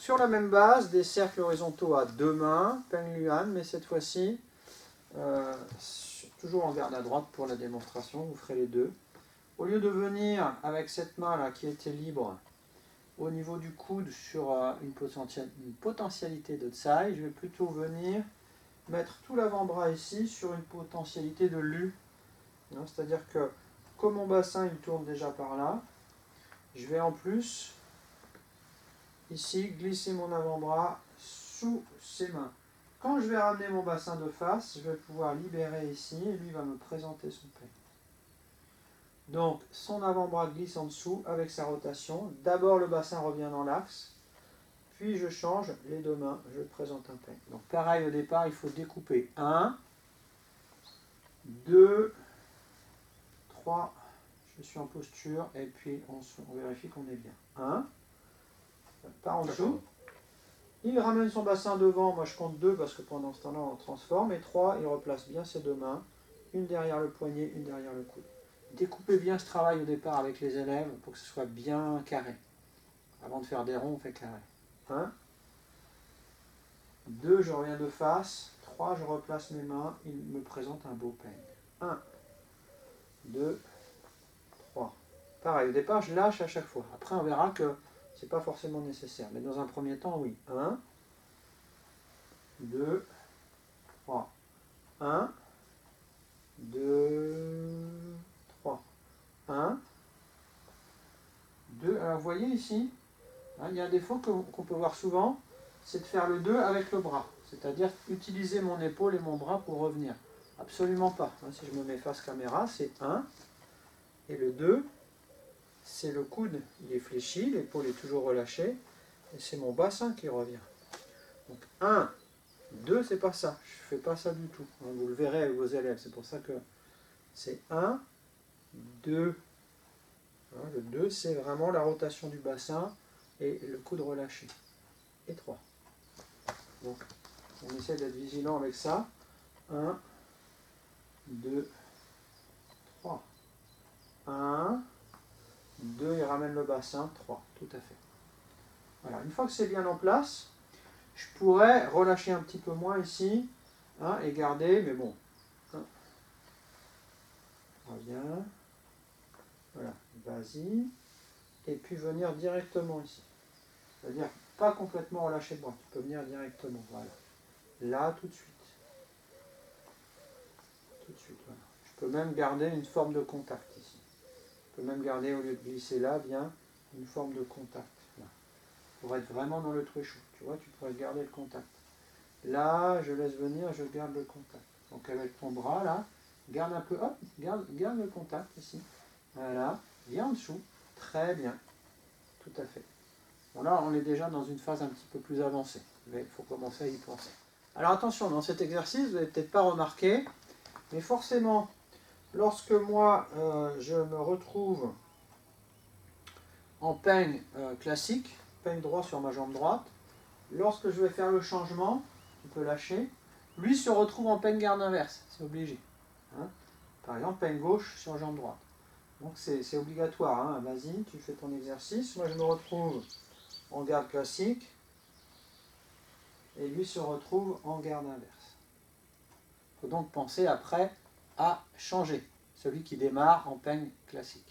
sur la même base, des cercles horizontaux à deux mains, Peng Luan, mais cette fois-ci, toujours en garde à droite pour la démonstration, vous ferez les deux. Au lieu de venir avec cette main-là qui était libre, au niveau du coude sur une potentialité de Tsai, je vais plutôt venir mettre tout l'avant-bras ici sur une potentialité de Lu. C'est-à-dire que comme mon bassin il tourne déjà par là, je vais en plus ici glisser mon avant-bras sous ses mains. Quand je vais ramener mon bassin de face, je vais pouvoir libérer ici et lui va me présenter son peigne. Donc son avant-bras glisse en dessous avec sa rotation. D'abord le bassin revient dans l'axe, puis je change les deux mains, je présente un peigne. Donc pareil au départ, il faut découper 1, 2, 3, je suis en posture et puis on vérifie qu'on est bien. 1, par en dessous. Il ramène son bassin devant, moi je compte 2 parce que pendant ce temps-là on transforme, et 3, il replace bien ses deux mains, une derrière le poignet, une derrière le coude. Découpez bien ce travail au départ avec les élèves pour que ce soit bien carré. Avant de faire des ronds, on fait carré. 1, 2, je reviens de face, 3, je replace mes mains, il me présente un beau peigne. 1, 2, 3. Pareil, au départ je lâche à chaque fois. Après on verra que c'est pas forcément nécessaire, mais dans un premier temps, oui. 1, 2, 3. 1, 2, 3. 1, 2. Alors vous voyez ici, il y a un défaut qu'on peut voir souvent, c'est de faire le 2 avec le bras. C'est-à-dire utiliser mon épaule et mon bras pour revenir. Absolument pas. Si je me mets face caméra, c'est 1. Et le 2, c'est le coude, il est fléchi, l'épaule est toujours relâchée. Et c'est mon bassin qui revient. Donc 1, 2, c'est pas ça. Je ne fais pas ça du tout. Vous le verrez avec vos élèves. C'est pour ça que c'est 1, 2. Le 2, c'est vraiment la rotation du bassin et le coude relâché. Et 3. Donc, on essaie d'être vigilant avec ça. 1, 2, 3. 1, 2, il ramène le bassin. 3, tout à fait. Voilà, une fois que c'est bien en place, je pourrais relâcher un petit peu moins ici et garder, mais bon. Reviens. Voilà, vas-y. Et puis venir directement ici. C'est-à-dire pas complètement relâcher le bras, tu peux venir directement. Voilà. Là, tout de suite. Tout de suite, voilà. Je peux même garder une forme de contact ici. Je peux même garder, au lieu de glisser là, bien, une forme de contact. Là. Pour être vraiment dans le truchou. Tu vois, tu pourrais garder le contact. Là, je laisse venir, je garde le contact. Donc avec ton bras, là, garde un peu, hop, garde le contact ici. Voilà, viens en dessous. Très bien. Tout à fait. Bon, là, on est déjà dans une phase un petit peu plus avancée. Mais il faut commencer à y penser. Alors attention, dans cet exercice, vous n'avez peut-être pas remarqué, mais forcément, lorsque moi, je me retrouve en peigne classique, peigne droit sur ma jambe droite, lorsque je vais faire le changement, tu peux lâcher, lui se retrouve en peigne garde inverse, c'est obligé. Par exemple, peigne gauche sur jambe droite. Donc c'est obligatoire, vas-y, tu fais ton exercice. Moi je me retrouve en garde classique, et lui se retrouve en garde inverse. Il faut donc penser après à changer, celui qui démarre en peigne classique.